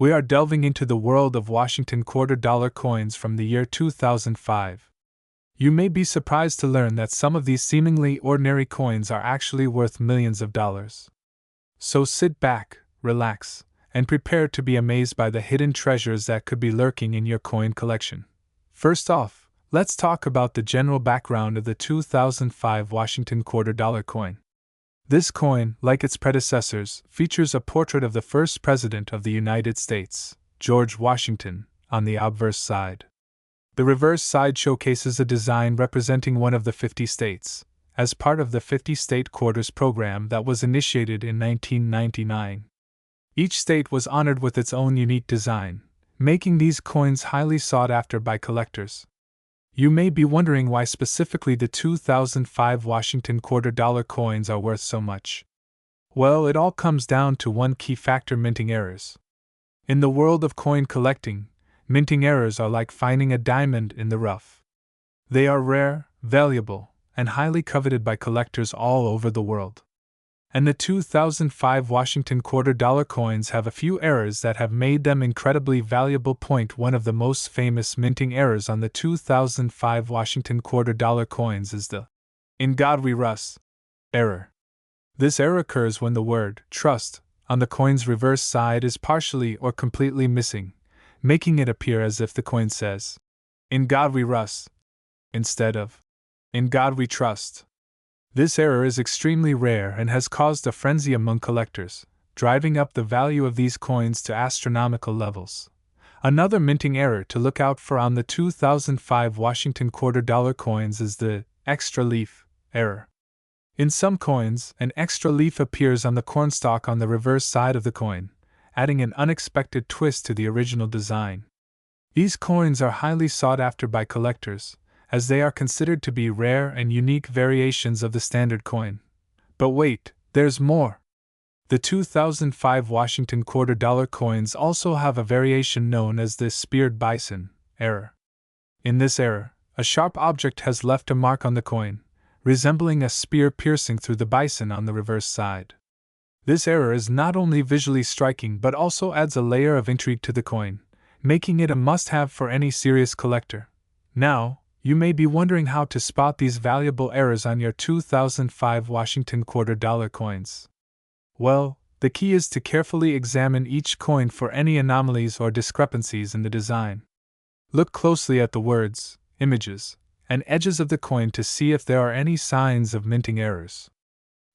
We are delving into the world of Washington quarter-dollar coins from the year 2005. You may be surprised to learn that some of these seemingly ordinary coins are actually worth millions of dollars. So sit back, relax, and prepare to be amazed by the hidden treasures that could be lurking in your coin collection. First off, let's talk about the general background of the 2005 Washington quarter-dollar coin. This coin, like its predecessors, features a portrait of the first President of the United States, George Washington, on the obverse side. The reverse side showcases a design representing one of the 50 states, as part of the 50-state quarters program that was initiated in 1999. Each state was honored with its own unique design, making these coins highly sought after by collectors. You may be wondering why specifically the 2005 Washington quarter-dollar coins are worth so much. Well, it all comes down to one key factor: minting errors. In the world of coin collecting, minting errors are like finding a diamond in the rough. They are rare, valuable, and highly coveted by collectors all over the world. And the 2005 Washington quarter-dollar coins have a few errors that have made them incredibly valuable. One of the most famous minting errors on the 2005 Washington quarter-dollar coins is the "In God We Trust" error. This error occurs when the word "trust" on the coin's reverse side is partially or completely missing, making it appear as if the coin says, "In God We Trust," instead of, "In God We Trust." This error is extremely rare and has caused a frenzy among collectors, driving up the value of these coins to astronomical levels. Another minting error to look out for on the 2005 Washington quarter-dollar coins is the extra leaf error. In some coins, an extra leaf appears on the cornstalk on the reverse side of the coin, adding an unexpected twist to the original design. These coins are highly sought after by collectors, as they are considered to be rare and unique variations of the standard coin. But wait, there's more! The 2005 Washington quarter-dollar coins also have a variation known as the speared bison error. In this error, a sharp object has left a mark on the coin, resembling a spear piercing through the bison on the reverse side. This error is not only visually striking but also adds a layer of intrigue to the coin, making it a must-have for any serious collector. Now, you may be wondering how to spot these valuable errors on your 2005 Washington quarter-dollar coins. Well, the key is to carefully examine each coin for any anomalies or discrepancies in the design. Look closely at the words, images, and edges of the coin to see if there are any signs of minting errors.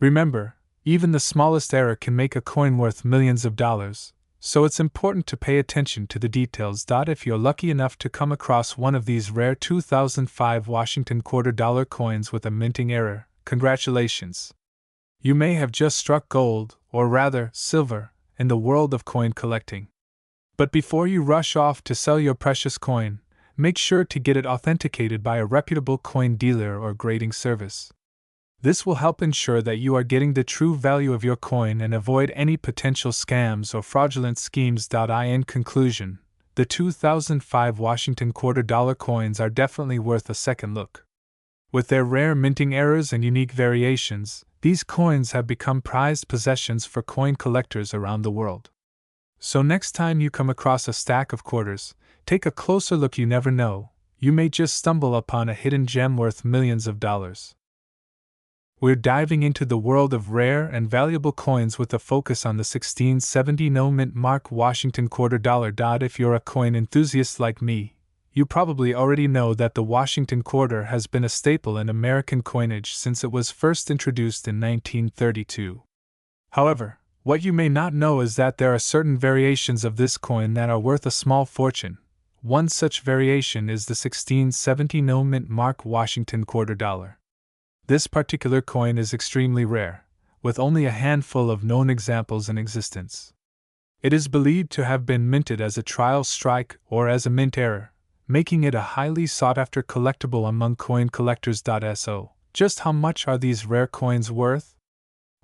Remember, even the smallest error can make a coin worth millions of dollars, so it's important to pay attention to the details. If you're lucky enough to come across one of these rare 2005 Washington quarter-dollar coins with a minting error, congratulations! You may have just struck gold, or rather, silver, in the world of coin collecting. But before you rush off to sell your precious coin, make sure to get it authenticated by a reputable coin dealer or grading service. This will help ensure that you are getting the true value of your coin and avoid any potential scams or fraudulent schemes. In conclusion, the 2005 Washington quarter-dollar coins are definitely worth a second look. With their rare minting errors and unique variations, these coins have become prized possessions for coin collectors around the world. So next time you come across a stack of quarters, take a closer look. You never know, you may just stumble upon a hidden gem worth millions of dollars. We're diving into the world of rare and valuable coins with a focus on the 1670 no mint mark Washington quarter-dollar. If you're a coin enthusiast like me, you probably already know that the Washington quarter has been a staple in American coinage since it was first introduced in 1932. However, what you may not know is that there are certain variations of this coin that are worth a small fortune. One such variation is the 1670 no mint mark Washington quarter-dollar. This particular coin is extremely rare, with only a handful of known examples in existence. It is believed to have been minted as a trial strike or as a mint error, making it a highly sought-after collectible among coin collectors. So, just how much are these rare coins worth?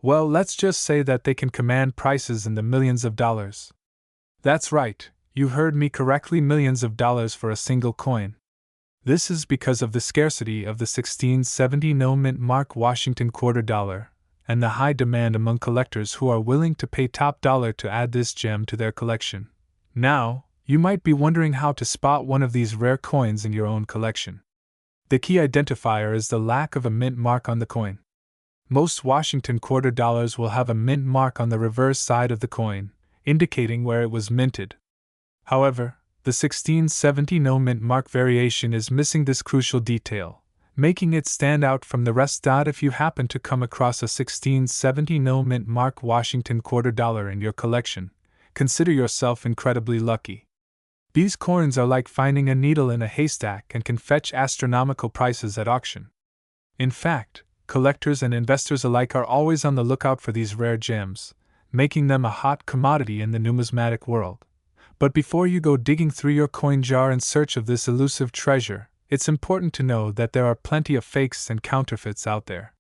Well, let's just say that they can command prices in the millions of dollars. That's right, you heard me correctly, millions of dollars for a single coin. This is because of the scarcity of the 1670 no mint mark Washington quarter-dollar, and the high demand among collectors who are willing to pay top dollar to add this gem to their collection. Now, you might be wondering how to spot one of these rare coins in your own collection. The key identifier is the lack of a mint mark on the coin. Most Washington quarter dollars will have a mint mark on the reverse side of the coin, indicating where it was minted. However, the 1670 no mint mark variation is missing this crucial detail, making it stand out from the rest. If you happen to come across a 1670 no mint mark Washington quarter dollar in your collection, consider yourself incredibly lucky. These coins are like finding a needle in a haystack and can fetch astronomical prices at auction. In fact, collectors and investors alike are always on the lookout for these rare gems, making them a hot commodity in the numismatic world. But before you go digging through your coin jar in search of this elusive treasure, it's important to know that there are plenty of fakes and counterfeits out there.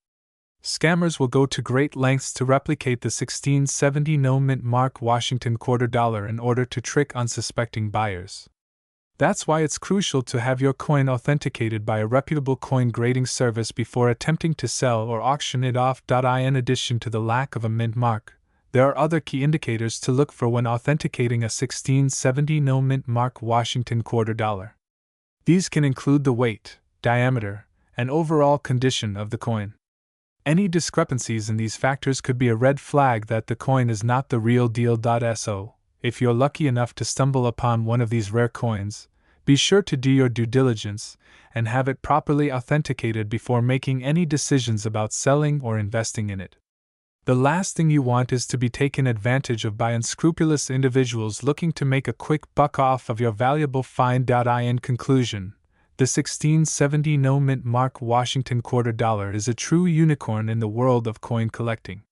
Scammers will go to great lengths to replicate the 1670 no mint mark Washington quarter dollar in order to trick unsuspecting buyers. That's why it's crucial to have your coin authenticated by a reputable coin grading service before attempting to sell or auction it off. In addition to the lack of a mint mark, there are other key indicators to look for when authenticating a 1670 no mint mark Washington quarter dollar. These can include the weight, diameter, and overall condition of the coin. Any discrepancies in these factors could be a red flag that the coin is not the real deal. So, if you're lucky enough to stumble upon one of these rare coins, be sure to do your due diligence and have it properly authenticated before making any decisions about selling or investing in it. The last thing you want is to be taken advantage of by unscrupulous individuals looking to make a quick buck off of your valuable find. In conclusion, the 1670 no mint mark Washington quarter dollar is a true unicorn in the world of coin collecting.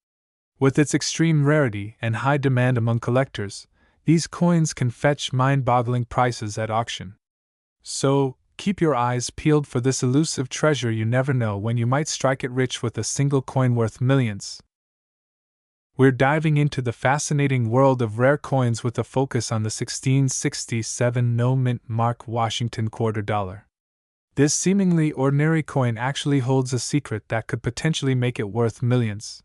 With its extreme rarity and high demand among collectors, these coins can fetch mind-boggling prices at auction. So, keep your eyes peeled for this elusive treasure. You never know when you might strike it rich with a single coin worth millions. We're diving into the fascinating world of rare coins with a focus on the 1667 no mint mark Washington quarter dollar. This seemingly ordinary coin actually holds a secret that could potentially make it worth millions.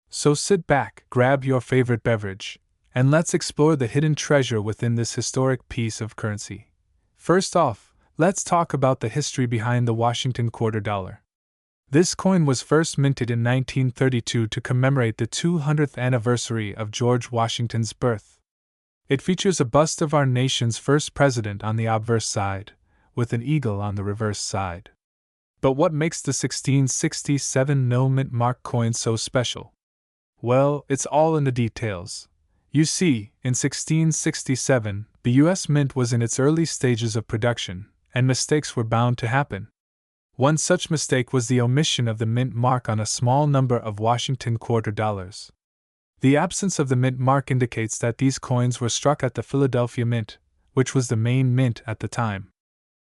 So sit back, grab your favorite beverage, and let's explore the hidden treasure within this historic piece of currency. First off, let's talk about the history behind the Washington quarter dollar. This coin was first minted in 1932 to commemorate the 200th anniversary of George Washington's birth. It features a bust of our nation's first president on the obverse side, with an eagle on the reverse side. But what makes the 1667 no mint mark coin so special? Well, it's all in the details. You see, in 1667, the U.S. Mint was in its early stages of production, and mistakes were bound to happen. One such mistake was the omission of the mint mark on a small number of Washington quarter dollars. The absence of the mint mark indicates that these coins were struck at the Philadelphia Mint, which was the main mint at the time.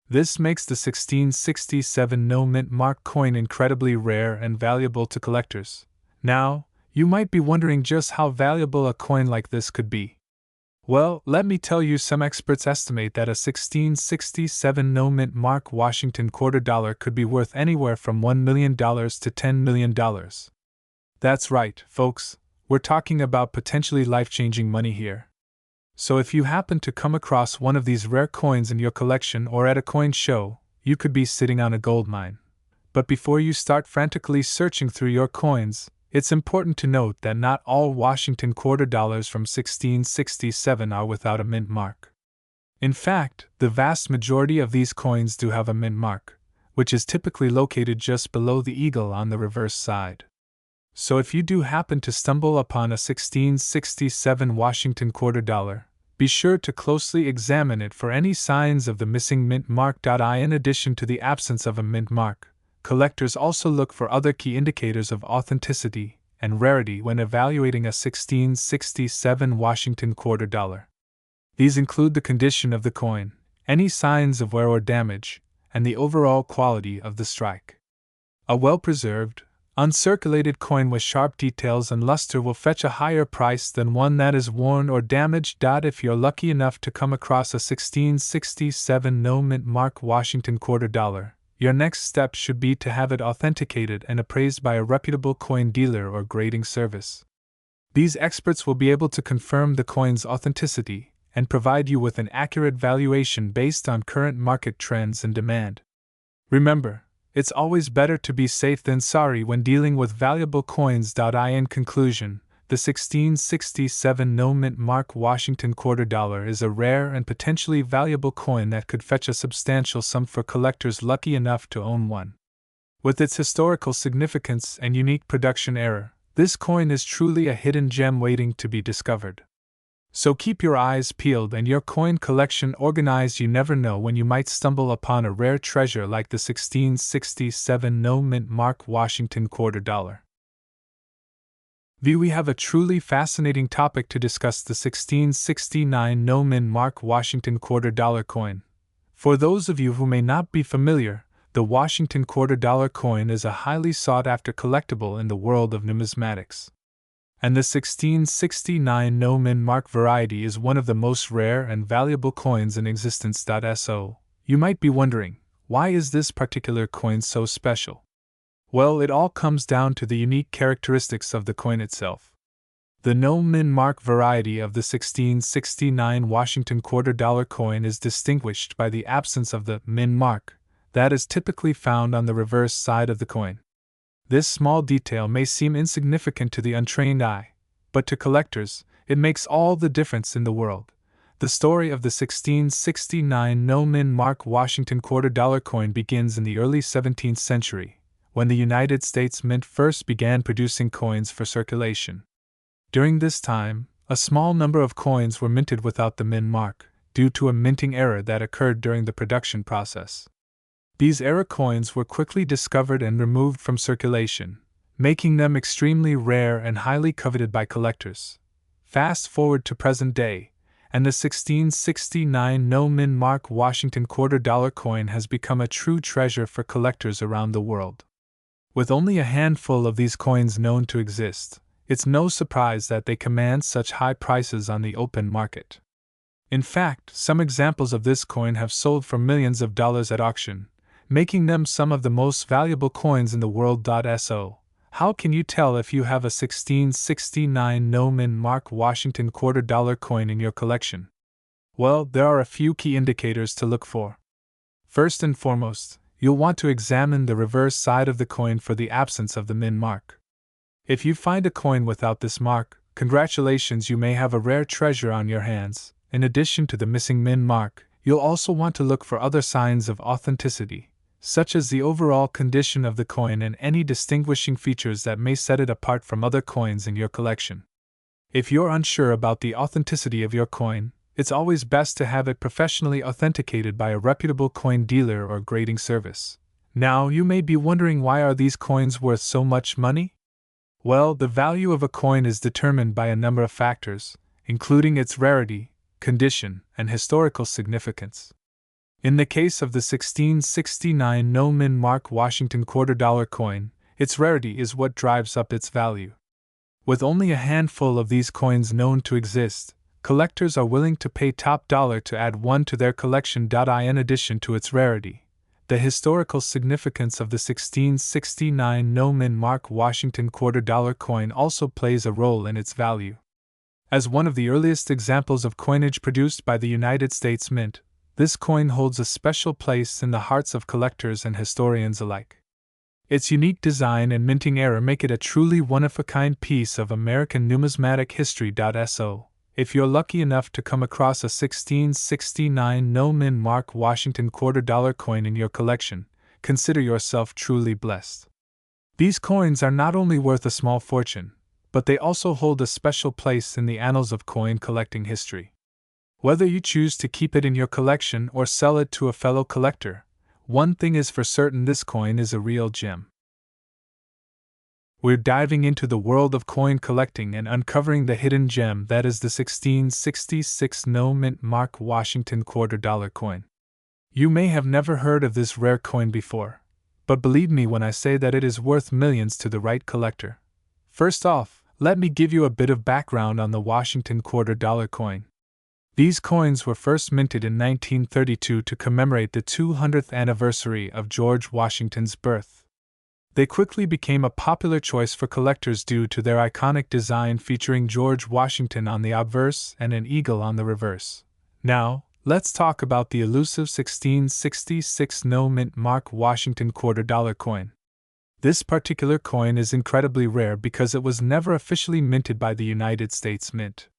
This makes the 1667 no mint mark coin incredibly rare and valuable to collectors. Now, you might be wondering just how valuable a coin like this could be. Well, let me tell you, some experts estimate that a 1667 no mint mark Washington quarter dollar could be worth anywhere from $1 million to $10 million. That's right, folks, we're talking about potentially life-changing money here. So if you happen to come across one of these rare coins in your collection or at a coin show, you could be sitting on a gold mine. But before you start frantically searching through your coins, it's important to note that not all Washington quarter dollars from 1667 are without a mint mark. In fact, the vast majority of these coins do have a mint mark, which is typically located just below the eagle on the reverse side. So if you do happen to stumble upon a 1667 Washington quarter dollar, be sure to closely examine it for any signs of the missing mint mark. In addition to the absence of a mint mark, collectors also look for other key indicators of authenticity and rarity when evaluating a 1667 Washington quarter dollar. These include the condition of the coin, any signs of wear or damage, and the overall quality of the strike. A well-preserved, uncirculated coin with sharp details and luster will fetch a higher price than one that is worn or damaged. If you're lucky enough to come across a 1667 no mint mark Washington quarter dollar, your next step should be to have it authenticated and appraised by a reputable coin dealer or grading service. These experts will be able to confirm the coin's authenticity and provide you with an accurate valuation based on current market trends and demand. Remember, it's always better to be safe than sorry when dealing with valuable coins. In conclusion, the 1667 no-mint mark Washington quarter dollar is a rare and potentially valuable coin that could fetch a substantial sum for collectors lucky enough to own one. With its historical significance and unique production era, this coin is truly a hidden gem waiting to be discovered. So keep your eyes peeled and your coin collection organized. You never know when you might stumble upon a rare treasure like the 1667 no-mint mark Washington quarter dollar. We have a truly fascinating topic to discuss: the 1669 no-mint mark Washington quarter dollar coin. For those of you who may not be familiar, the Washington quarter dollar coin is a highly sought-after collectible in the world of numismatics. And the 1669 no-mint mark variety is one of the most rare and valuable coins in existence. So, you might be wondering, why is this particular coin so special? Well, it all comes down to the unique characteristics of the coin itself. The no-mint mark variety of the 1669 Washington quarter dollar coin is distinguished by the absence of the mint mark that is typically found on the reverse side of the coin. This small detail may seem insignificant to the untrained eye, but to collectors, it makes all the difference in the world. The story of the 1669 no-mint mark Washington quarter dollar coin begins in the early 17th century, when the United States Mint first began producing coins for circulation. During this time, a small number of coins were minted without the mint mark, due to a minting error that occurred during the production process. These error coins were quickly discovered and removed from circulation, making them extremely rare and highly coveted by collectors. Fast forward to present day, and the 1669 no-mint mark Washington quarter dollar coin has become a true treasure for collectors around the world. With only a handful of these coins known to exist, it's no surprise that they command such high prices on the open market. In fact, some examples of this coin have sold for millions of dollars at auction, making them some of the most valuable coins in the world. So, how can you tell if you have a 1669 no-mint mark Washington quarter dollar coin in your collection? Well, there are a few key indicators to look for. First and foremost, you'll want to examine the reverse side of the coin for the absence of the mint mark. If you find a coin without this mark, congratulations, you may have a rare treasure on your hands. In addition to the missing mint mark, you'll also want to look for other signs of authenticity, such as the overall condition of the coin and any distinguishing features that may set it apart from other coins in your collection. If you're unsure about the authenticity of your coin, it's always best to have it professionally authenticated by a reputable coin dealer or grading service. Now, you may be wondering, why are these coins worth so much money? Well, the value of a coin is determined by a number of factors, including its rarity, condition, and historical significance. In the case of the 1669 no-mint mark Washington quarter dollar coin, its rarity is what drives up its value. With only a handful of these coins known to exist, collectors are willing to pay top dollar to add one to their collection. In addition to its rarity, the historical significance of the 1669 no-mint mark Washington quarter dollar coin also plays a role in its value. As one of the earliest examples of coinage produced by the United States Mint, this coin holds a special place in the hearts of collectors and historians alike. Its unique design and minting era make it a truly one-of-a-kind piece of American numismatic history. So, if you're lucky enough to come across a 1669 no-mint mark Washington quarter dollar coin in your collection, consider yourself truly blessed. These coins are not only worth a small fortune, but they also hold a special place in the annals of coin collecting history. Whether you choose to keep it in your collection or sell it to a fellow collector, one thing is for certain: this coin is a real gem. We're diving into the world of coin collecting and uncovering the hidden gem that is the 1666 no-mint mark Washington quarter dollar coin. You may have never heard of this rare coin before, but believe me when I say that it is worth millions to the right collector. First off, let me give you a bit of background on the Washington quarter dollar coin. These coins were first minted in 1932 to commemorate the 200th anniversary of George Washington's birth. They quickly became a popular choice for collectors due to their iconic design featuring George Washington on the obverse and an eagle on the reverse, Now, let's talk about the elusive 1666 no-mint mark Washington quarter dollar coin. This particular coin is incredibly rare because it was never officially minted by the United States Mint.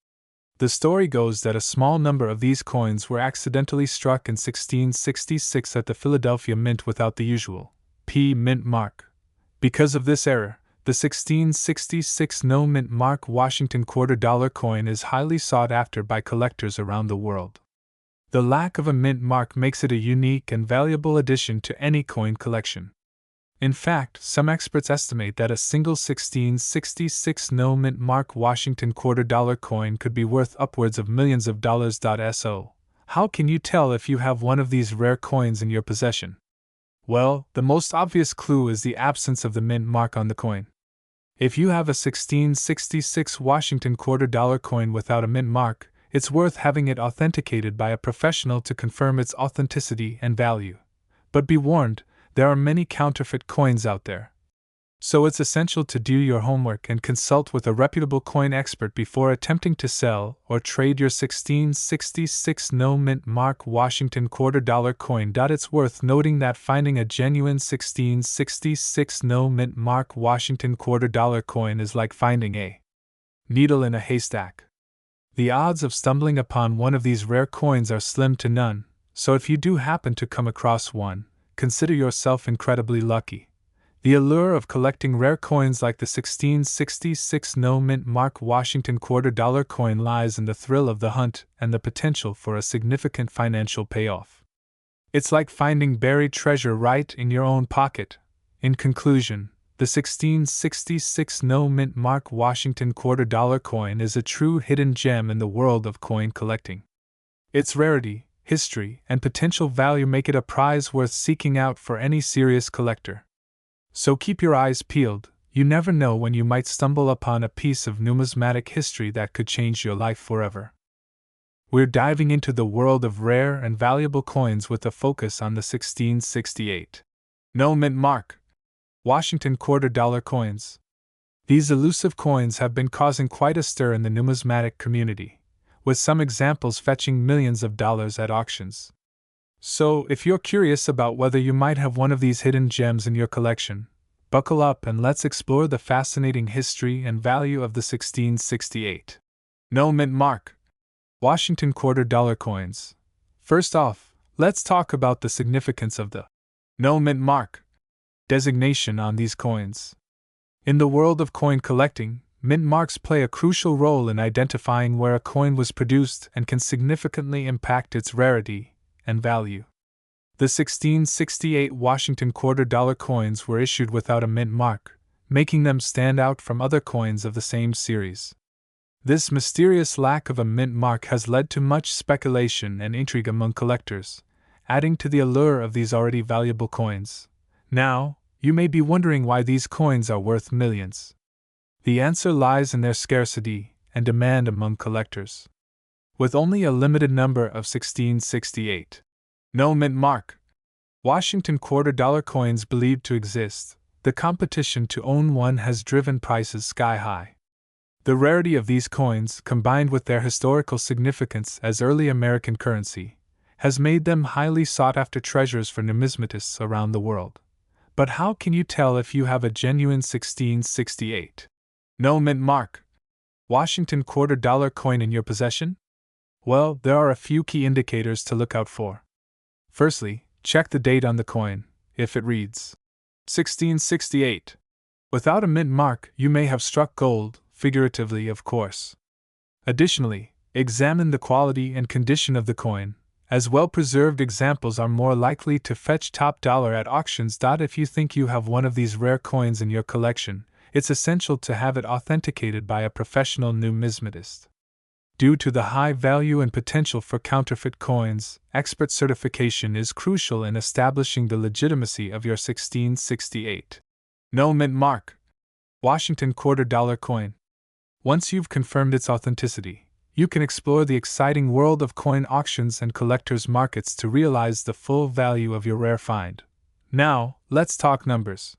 The story goes that a small number of these coins were accidentally struck in 1666 at the Philadelphia Mint without the usual P mint mark. Because of this error, the 1666 no-mint mark Washington quarter dollar coin is highly sought after by collectors around the world. The lack of a mint mark makes it a unique and valuable addition to any coin collection. In fact, some experts estimate that a single 1666 no-mint mark Washington quarter dollar coin could be worth upwards of millions of dollars. So, how can you tell if you have one of these rare coins in your possession? Well, the most obvious clue is the absence of the mint mark on the coin. If you have a 1666 Washington quarter dollar coin without a mint mark, it's worth having it authenticated by a professional to confirm its authenticity and value. But be warned, there are many counterfeit coins out there. So it's essential to do your homework and consult with a reputable coin expert before attempting to sell or trade your 1666 no-mint mark Washington quarter dollar coin. It's worth noting that finding a genuine 1666 no-mint mark Washington quarter dollar coin is like finding a needle in a haystack. The odds of stumbling upon one of these rare coins are slim to none, so if you do happen to come across one, consider yourself incredibly lucky. The allure of collecting rare coins like the 1666 no-mint mark Washington quarter dollar coin lies in the thrill of the hunt and the potential for a significant financial payoff. It's like finding buried treasure right in your own pocket. In conclusion, the 1666 no-mint mark Washington quarter dollar coin is a true hidden gem in the world of coin collecting. Its rarity, history, and potential value make it a prize worth seeking out for any serious collector. So keep your eyes peeled, you never know when you might stumble upon a piece of numismatic history that could change your life forever. We're diving into the world of rare and valuable coins with a focus on the 1668 no-mint mark Washington quarter dollar coins. These elusive coins have been causing quite a stir in the numismatic community, with some examples fetching millions of dollars at auctions. So, if you're curious about whether you might have one of these hidden gems in your collection, buckle up and let's explore the fascinating history and value of the 1668 no-mint mark Washington quarter dollar coins. First off, let's talk about the significance of the no-mint mark designation on these coins. In the world of coin collecting, mint marks play a crucial role in identifying where a coin was produced and can significantly impact its rarity and value. The 1668 Washington quarter dollar coins were issued without a mint mark, making them stand out from other coins of the same series. This mysterious lack of a mint mark has led to much speculation and intrigue among collectors, adding to the allure of these already valuable coins. Now, you may be wondering why these coins are worth millions. The answer lies in their scarcity and demand among collectors. With only a limited number of 1668 no-mint mark Washington quarter dollar coins believed to exist, the competition to own one has driven prices sky high. The rarity of these coins, combined with their historical significance as early American currency, has made them highly sought-after treasures for numismatists around the world. But how can you tell if you have a genuine 1668 no-mint mark Washington quarter dollar coin in your possession? Well, there are a few key indicators to look out for. Firstly, check the date on the coin. If it reads 1668 without a mint mark, you may have struck gold, figuratively, of course. Additionally, examine the quality and condition of the coin, as well-preserved examples are more likely to fetch top dollar at auctions. If you think you have one of these rare coins in your collection, it's essential to have it authenticated by a professional numismatist. Due to the high value and potential for counterfeit coins, expert certification is crucial in establishing the legitimacy of your 1668 no-mint mark Washington quarter dollar coin. Once you've confirmed its authenticity, you can explore the exciting world of coin auctions and collectors' markets to realize the full value of your rare find. Now, let's talk numbers.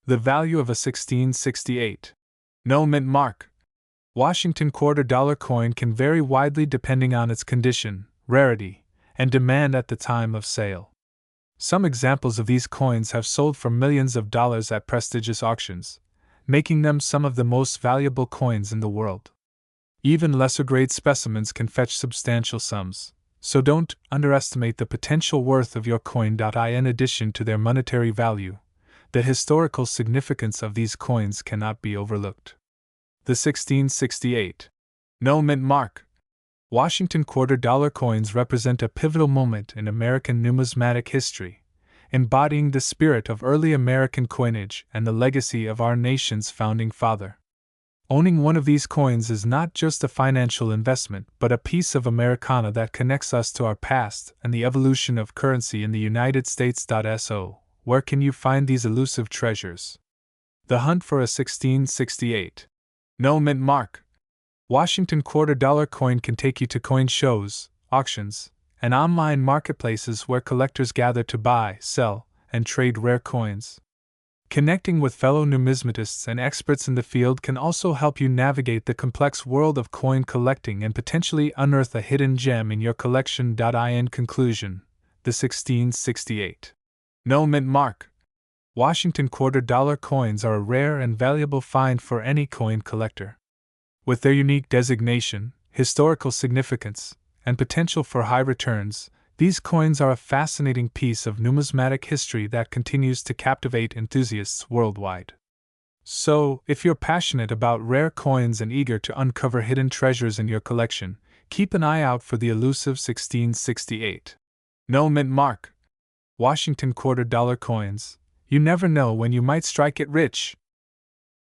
The value of a 1668 no-mint mark Washington quarter dollar coin can vary widely depending on its condition, rarity, and demand at the time of sale. Some examples of these coins have sold for millions of dollars at prestigious auctions, making them some of the most valuable coins in the world. Even lesser-grade specimens can fetch substantial sums, so don't underestimate the potential worth of your coin. In addition to their monetary value, the historical significance of these coins cannot be overlooked. The 1668 No Mint Mark. Washington quarter-dollar coins represent a pivotal moment in American numismatic history, embodying the spirit of early American coinage and the legacy of our nation's founding father. Owning one of these coins is not just a financial investment, but a piece of Americana that connects us to our past and the evolution of currency in the United States. So, where can you find these elusive treasures? The hunt for a 1668 No Mint Mark. Washington quarter-dollar coin can take you to coin shows, auctions, and online marketplaces where collectors gather to buy, sell, and trade rare coins. Connecting with fellow numismatists and experts in the field can also help you navigate the complex world of coin collecting and potentially unearth a hidden gem in your collection. In conclusion, the 1668 No Mint Mark. Washington quarter-dollar coins are a rare and valuable find for any coin collector. With their unique designation, historical significance, and potential for high returns, these coins are a fascinating piece of numismatic history that continues to captivate enthusiasts worldwide. So, if you're passionate about rare coins and eager to uncover hidden treasures in your collection, keep an eye out for the elusive 1668 No Mint Mark. Washington quarter-dollar coins. You never know when you might strike it rich.